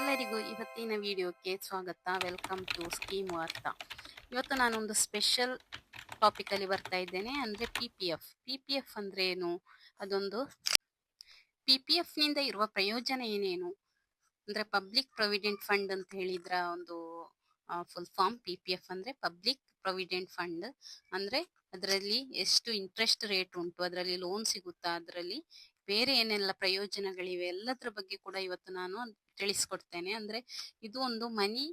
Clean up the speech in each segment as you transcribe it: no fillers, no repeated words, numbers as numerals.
ಎಲ್ಲರಿಗೂ ಇವತ್ತಿನ ವಿಡಿಯೋಕ್ಕೆ ಸ್ವಾಗತ. ವೆಲ್ಕಮ್ ಟು ಸ್ಕೀಮ್ ವಾರ್ತಾ. ಇವತ್ತು ನಾನೊಂದು ಸ್ಪೆಷಲ್ ಟಾಪಿಕ್ ಅಲ್ಲಿ ಬರ್ತಾ ಇದ್ದೇನೆ. ಅಂದ್ರೆ ಪಿ ಪಿ ಎಫ್ ಅಂದ್ರೆ ಏನು, ಅದೊಂದು PPF ನಿಂದ ಇರುವ ಪ್ರಯೋಜನ ಏನೇನು, ಅಂದ್ರೆ ಪಬ್ಲಿಕ್ ಪ್ರೊವಿಡೆಂಟ್ ಫಂಡ್ ಅಂತ ಹೇಳಿದ್ರ ಒಂದು ಫುಲ್ ಫಾರ್ಮ್. PPF ಅಂದ್ರೆ ಪಬ್ಲಿಕ್ ಪ್ರೊವಿಡೆಂಟ್ ಫಂಡ್. ಅಂದ್ರೆ ಅದರಲ್ಲಿ ಎಷ್ಟು ಇಂಟ್ರೆಸ್ಟ್ ರೇಟ್ ಉಂಟು, ಅದರಲ್ಲಿ ಲೋನ್ ಸಿಗುತ್ತಾ, ಅದರಲ್ಲಿ ಬೇರೆ ಏನೆಲ್ಲ ಪ್ರಯೋಜನಗಳಿವೆ, ಎಲ್ಲದರ ಬಗ್ಗೆ ಕೂಡ ಇವತ್ತು ನಾನು ತಿಳಿಸ್ಕೊಡ್ತೇನೆ. ಅಂದ್ರೆ ಇದು ಒಂದು ಮನಿ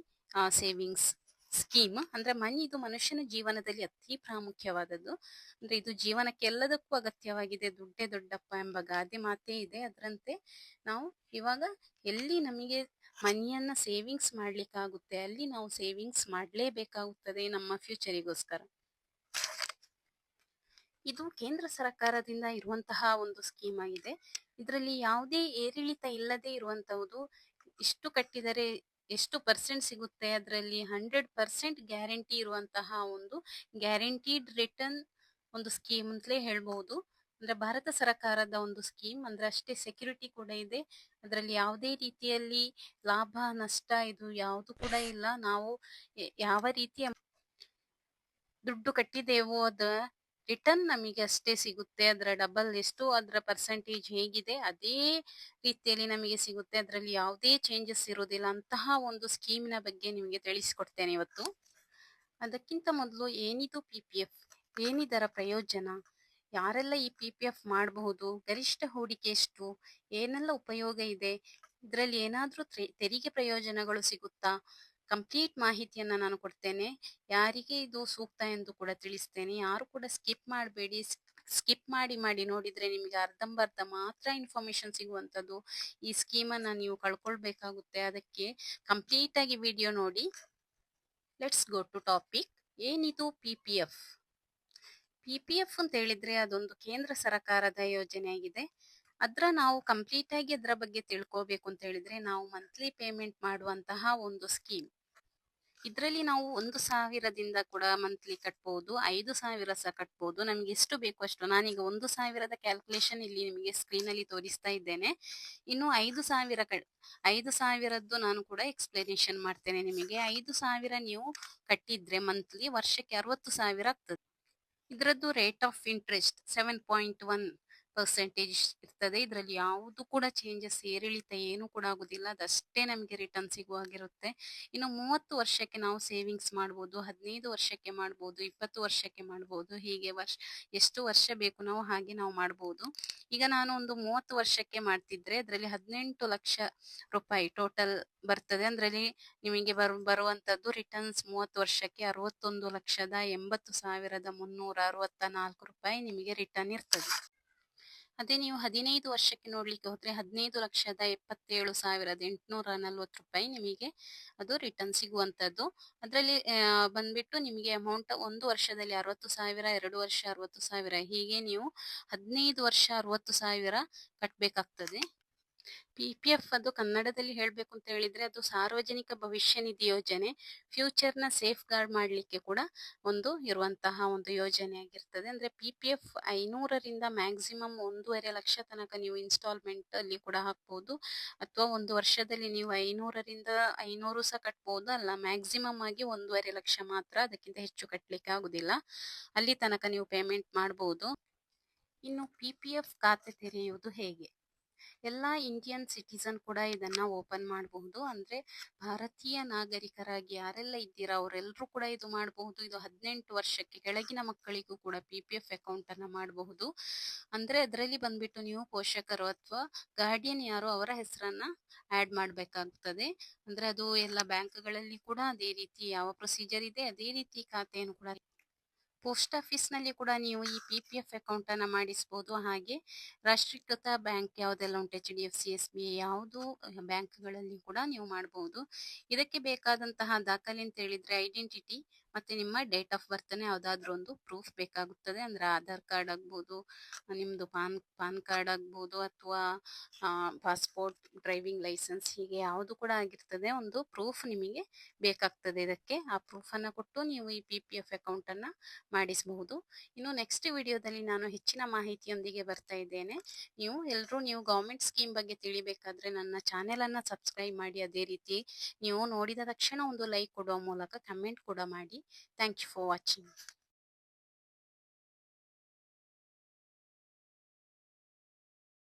ಸೇವಿಂಗ್ಸ್ ಸ್ಕೀಮ್. ಅಂದ್ರೆ ಮನಿ ಇದು ಮನುಷ್ಯನ ಜೀವನದಲ್ಲಿ ಅತಿ ಪ್ರಾಮುಖ್ಯವಾದದ್ದು. ಅಂದ್ರೆ ಇದು ಜೀವನಕ್ಕೆ ಎಲ್ಲದಕ್ಕೂ ಅಗತ್ಯವಾಗಿದೆ. ದುಡ್ಡೇ ದೊಡ್ಡಪ್ಪ ಎಂಬ ಗಾದೆ ಮಾತೇ ಇದೆ. ಅದರಂತೆ ನಾವು ಇವಾಗ ಎಲ್ಲಿ ನಮಗೆ ಮನಿಯನ್ನ ಸೇವಿಂಗ್ಸ್ ಮಾಡ್ಲಿಕ್ಕಾಗುತ್ತೆ ಅಲ್ಲಿ ನಾವು ಸೇವಿಂಗ್ಸ್ ಮಾಡಲೇಬೇಕಾಗುತ್ತದೆ ನಮ್ಮ ಫ್ಯೂಚರಿಗೋಸ್ಕರ. ಇದು ಕೇಂದ್ರ ಸರ್ಕಾರದಿಂದ ಇರುವಂತಹ ಒಂದು ಸ್ಕೀಮ್ ಆಗಿದೆ. ಇದರಲ್ಲಿ ಯಾವುದೇ ಏರಿಳಿತ ಇಲ್ಲದೆ ಇರುವಂತಹುದು. ಇಷ್ಟು ಕಟ್ಟಿದರೆ ಎಷ್ಟು ಪರ್ಸೆಂಟ್ ಸಿಗುತ್ತೆ, ಅದರಲ್ಲಿ 100% ಗ್ಯಾರಂಟಿ ಇರುವಂತಹ ಒಂದು ಗ್ಯಾರಂಟಿಡ್ ರಿಟರ್ನ್ ಒಂದು ಸ್ಕೀಮ್ ಅಂತಲೇ ಹೇಳ್ಬಹುದು. ಅಂದ್ರೆ ಭಾರತ ಸರ್ಕಾರದ ಒಂದು ಸ್ಕೀಮ್. ಅಂದ್ರೆ ಅಷ್ಟೇ ಸೆಕ್ಯೂರಿಟಿ ಕೂಡ ಇದೆ. ಅದರಲ್ಲಿ ಯಾವುದೇ ರೀತಿಯಲ್ಲಿ ಲಾಭ ನಷ್ಟ ಇದು ಯಾವುದು ಕೂಡ ಇಲ್ಲ. ನಾವು ಯಾವ ರೀತಿಯ ದುಡ್ಡು ಕಟ್ಟಿದೆವೋ ಅದ ರಿಟರ್ನ್ ನಮಗೆ ಅಷ್ಟೇ ಸಿಗುತ್ತೆ. ಅದರ ಡಬಲ್ ಎಷ್ಟು, ಅದರ ಪರ್ಸೆಂಟೇಜ್ ಹೇಗಿದೆ ಅದೇ ರೀತಿಯಲ್ಲಿ ನಮಗೆ ಸಿಗುತ್ತೆ. ಅದರಲ್ಲಿ ಯಾವುದೇ ಚೇಂಜಸ್ ಇರುವುದಿಲ್ಲ. ಅಂತಹ ಒಂದು ಸ್ಕೀಮಿನ ಬಗ್ಗೆ ನಿಮಗೆ ತಿಳಿಸ್ಕೊಡ್ತೇನೆ ಇವತ್ತು. ಅದಕ್ಕಿಂತ ಮೊದಲು ಏನಿದು PPF, ಏನಿದರ ಪ್ರಯೋಜನ, ಯಾರೆಲ್ಲ ಈ PPF ಮಾಡಬಹುದು, ಗರಿಷ್ಠ ಹೂಡಿಕೆ ಎಷ್ಟು, ಏನೆಲ್ಲ ಉಪಯೋಗ ಇದೆ, ಇದರಲ್ಲಿ ಏನಾದ್ರೂ ತೆರಿಗೆ ಪ್ರಯೋಜನಗಳು ಸಿಗುತ್ತಾ, ಕಂಪ್ಲೀಟ್ ಮಾಹಿತಿಯನ್ನ ನಾನು ಕೊಡ್ತೇನೆ. ಯಾರಿಗೆ ಇದು ಸೂಕ್ತ ಎಂದು ಕೂಡ ತಿಳಿಸ್ತೇನೆ. ಯಾರು ಕೂಡ ಸ್ಕಿಪ್ ಮಾಡಬೇಡಿ. ಸ್ಕಿಪ್ ಮಾಡಿ ನೋಡಿದ್ರೆ ನಿಮಗೆ ಅರ್ಧಂಬರ್ಧ ಮಾತ್ರ ಇನ್ಫಾರ್ಮೇಶನ್ ಸಿಗುವಂತದ್ದು. ಈ ಸ್ಕೀಮನ್ನ ನೀವು ಕಳ್ಕೊಳ್ಬೇಕಾಗುತ್ತೆ. ಅದಕ್ಕೆ ಕಂಪ್ಲೀಟ್ ಆಗಿ ವಿಡಿಯೋ ನೋಡಿ. Let's go to topic. ಏನಿದು PPF? PPF ಅಂತ ಹೇಳಿದ್ರೆ ಅದೊಂದು ಕೇಂದ್ರ ಸರ್ಕಾರದ ಯೋಜನೆ ಆಗಿದೆ. ನಾವು ಕಂಪ್ಲೀಟ್ ಆಗಿ ಅದರ ಬಗ್ಗೆ ತಿಳ್ಕೋಬೇಕು ಅಂತ ಹೇಳಿದ್ರೆ ನಾವು ಮಂತ್ಲಿ ಪೇಮೆಂಟ್ ಮಾಡುವಂತಹ ಒಂದು ಸ್ಕೀಮ್. ಇದರಲ್ಲಿ ನಾವು 1,000ದಿಂದ ಕೂಡ ಮಂತ್ಲಿ ಕಟ್ಬಹುದು, 5,000 ಸಹ ಕಟ್ಬಹುದು. ನಮ್ಗೆ ಎಷ್ಟು ಬೇಕು ಅಷ್ಟು. ನಾನೀಗ 1,000ದ ಕ್ಯಾಲ್ಕುಲೇಷನ್ ಇಲ್ಲಿ ನಿಮಗೆ ಸ್ಕ್ರೀನ್ ಅಲ್ಲಿ ತೋರಿಸ್ತಾ ಇದ್ದೇನೆ. ಇನ್ನು 5,000ದ್ದು ನಾನು ಕೂಡ ಎಕ್ಸ್ಪ್ಲನೇಷನ್ ಮಾಡ್ತೇನೆ ನಿಮಗೆ. 5,000 ನೀವು ಕಟ್ಟಿದ್ರೆ ಮಂತ್ಲಿ ವರ್ಷಕ್ಕೆ 60,000 ಆಗ್ತದೆ. ಇದರದ್ದು ರೇಟ್ ಆಫ್ ಇಂಟ್ರೆಸ್ಟ್ 7.1% ಇರ್ತದೆ. ಇದರಲ್ಲಿ ಯಾವುದು ಕೂಡ ಚೇಂಜಸ್, ಏರಿಳಿತ ಏನು ಕೂಡ ಆಗುದಿಲ್ಲ. ಅದಷ್ಟೇ ನಮಗೆ ರಿಟರ್ನ್ ಸಿಗುವಾಗಿರುತ್ತೆ. ಇನ್ನು 30 ವರ್ಷಕ್ಕೆ ನಾವು ಸೇವಿಂಗ್ಸ್ ಮಾಡ್ಬೋದು, 15 ವರ್ಷಕ್ಕೆ ಮಾಡ್ಬೋದು, 20 ವರ್ಷಕ್ಕೆ ಮಾಡ್ಬೋದು. ಹೀಗೆ ಎಷ್ಟು ವರ್ಷ ಬೇಕು ನಾವು ಹಾಗೆ ನಾವು ಮಾಡ್ಬೋದು. ಈಗ ನಾನು ಒಂದು 30 ವರ್ಷಕ್ಕೆ ಮಾಡ್ತಿದ್ರೆ ಅದರಲ್ಲಿ 18 ಲಕ್ಷ ರೂಪಾಯಿ ಟೋಟಲ್ ಬರ್ತದೆ. ಅದರಲ್ಲಿ ನಿಮಗೆ ಬರುವಂತದ್ದು ರಿಟರ್ನ್ಸ್ 30 ವರ್ಷಕ್ಕೆ 61,80,364 ರೂಪಾಯಿ ನಿಮಗೆ ರಿಟರ್ನ್ ಇರ್ತದೆ. ಅದೇ ನೀವು 15 ವರ್ಷಕ್ಕೆ ನೋಡ್ಲಿಕ್ಕೆ ಹೋದ್ರೆ 15,77,840 ರೂಪಾಯಿ ನಿಮಗೆ ಅದು ರಿಟರ್ನ್ ಸಿಗುವಂತದ್ದು. ಅದರಲ್ಲಿ ಬಂದ್ಬಿಟ್ಟು ನಿಮಗೆ ಅಮೌಂಟ್ 1 ವರ್ಷದಲ್ಲಿ 60,000, 2 ವರ್ಷ 60,000, ಹೀಗೆ ನೀವು 15 ವರ್ಷ 60,000 ಕಟ್ಬೇಕಾಗ್ತದೆ. PPF ಅದು ಕನ್ನಡದಲ್ಲಿ ಹೇಳ್ಬೇಕು ಅಂತ ಹೇಳಿದ್ರೆ ಅದು ಸಾರ್ವಜನಿಕ ಭವಿಷ್ಯ ನಿಧಿ ಯೋಜನೆ. ಫ್ಯೂಚರ್ ನ ಸೇಫ್ ಗಾರ್ಡ್ ಮಾಡ್ಲಿಕ್ಕೆ ಕೂಡ ಒಂದು ಇರುವಂತಹ ಒಂದು ಯೋಜನೆ ಆಗಿರ್ತದೆ. ಅಂದ್ರೆ PPF 500ರಿಂದ ಮ್ಯಾಕ್ಸಿಮಮ್ 1.5 ಲಕ್ಷ ತನಕ ನೀವು ಇನ್ಸ್ಟಾಲ್ಮೆಂಟ್ ಅಲ್ಲಿ ಕೂಡ ಹಾಕ್ಬಹುದು. ಅಥವಾ 1 ವರ್ಷದಲ್ಲಿ ನೀವು 500ರಿಂದ 500 ಸಹ ಕಟ್ಬಹುದು. ಅಲ್ಲ, ಮ್ಯಾಕ್ಸಿಮಮ್ ಆಗಿ 1.5 ಲಕ್ಷ ಮಾತ್ರ, ಅದಕ್ಕಿಂತ ಹೆಚ್ಚು ಕಟ್ಲಿಕ್ಕೆ ಆಗುದಿಲ್ಲ. ಅಲ್ಲಿ ತನಕ ನೀವು ಪೇಮೆಂಟ್ ಮಾಡಬಹುದು. ಇನ್ನು PPF ಖಾತೆ ತೆರೆಯುವುದು ಹೇಗೆ? ಎಲ್ಲಾ ಇಂಡಿಯನ್ ಸಿಟಿಸನ್ ಕೂಡ ಇದನ್ನ ಓಪನ್ ಮಾಡಬಹುದು. ಅಂದ್ರೆ ಭಾರತೀಯ ನಾಗರಿಕರಾಗಿ ಯಾರೆಲ್ಲ ಇದ್ದೀರಾ ಅವರೆಲ್ಲರೂ ಕೂಡ ಇದು ಮಾಡಬಹುದು. ಇದು 18 ವರ್ಷಕ್ಕೆ ಕೆಳಗಿನ ಮಕ್ಕಳಿಗೂ ಕೂಡ PPF ಅಕೌಂಟ್ ಅನ್ನ ಮಾಡಬಹುದು. ಅಂದ್ರೆ ಅದರಲ್ಲಿ ಬಂದ್ಬಿಟ್ಟು ನೀವು ಪೋಷಕರು ಅಥವಾ ಗಾರ್ಡಿಯನ್ ಯಾರು ಅವರ ಹೆಸರನ್ನ ಆಡ್ ಮಾಡ್ಬೇಕಾಗ್ತದೆ. ಅಂದ್ರೆ ಅದು ಎಲ್ಲ ಬ್ಯಾಂಕ್ಗಳಲ್ಲಿ ಕೂಡ ಅದೇ ರೀತಿ ಯಾವ ಪ್ರೊಸೀಜರ್ ಇದೆ ಅದೇ ರೀತಿ ಖಾತೆಯನ್ನು ಕೂಡ ಪೋಸ್ಟ್ ಆಫೀಸ್ ನಲ್ಲಿ ಕೂಡ ನೀವು ಈ PPF ಅಕೌಂಟ್ ಅನ್ನ ಮಾಡಿಸಬಹುದು. ಹಾಗೆ ರಾಷ್ಟ್ರೀಕೃತ ಬ್ಯಾಂಕ್ ಯಾವುದೆಲ್ಲ ಉಂಟು, HDFC, SBI, ಯಾವುದು ಬ್ಯಾಂಕ್ಗಳಲ್ಲಿ ಕೂಡ ನೀವು ಮಾಡಬಹುದು. ಇದಕ್ಕೆ ಬೇಕಾದಂತಹ ದಾಖಲೆ ಅಂತ ಹೇಳಿದ್ರೆ ಐಡೆಂಟಿಟಿ ಮತ್ತೆ ನಿಮ್ಮ ಡೇಟ್ ಆಫ್ ಬರ್ತ್‌ನೇ ಯಾವುದಾದ್ರೂ ಒಂದು ಪ್ರೂಫ್ ಬೇಕಾಗುತ್ತದೆ. ಅಂದ್ರೆ ಆಧಾರ್ ಕಾರ್ಡ್ ಆಗ್ಬೋದು, ನಿಮ್ದು ಪಾನ್ ಕಾರ್ಡ್ ಆಗ್ಬೋದು, ಅಥವಾ ಪಾಸ್‌ಪೋರ್ಟ್, ಡ್ರೈವಿಂಗ್ ಲೈಸೆನ್ಸ್ ಹೀಗೆ ಯಾವುದು ಕೂಡ ಆಗಿರ್ತದೆ. ಒಂದು ಪ್ರೂಫ್ ನಿಮಗೆ ಬೇಕಾಗ್ತದೆ ಇದಕ್ಕೆ. ಆ ಪ್ರೂಫನ್ನು ಕೊಟ್ಟು ನೀವು ಈ PPF ಅಕೌಂಟನ್ನು ಮಾಡಿಸಬಹುದು. ಇನ್ನು ನೆಕ್ಸ್ಟ್ ವಿಡಿಯೋದಲ್ಲಿ ನಾನು ಹೆಚ್ಚಿನ ಮಾಹಿತಿಯೊಂದಿಗೆ ಬರ್ತಾ ಇದ್ದೇನೆ. ನೀವು ಗವರ್ಮೆಂಟ್ ಸ್ಕೀಮ್ ಬಗ್ಗೆ ತಿಳಿಬೇಕಾದ್ರೆ ನನ್ನ ಚಾನೆಲ್ ಅನ್ನ ಸಬ್ಸ್ಕ್ರೈಬ್ ಮಾಡಿ. ಅದೇ ರೀತಿ ನೀವು ನೋಡಿದ ತಕ್ಷಣ ಒಂದು ಲೈಕ್ ಕೊಡುವ ಮೂಲಕ ಕಮೆಂಟ್ ಕೂಡ ಮಾಡಿ. Thank you for watching.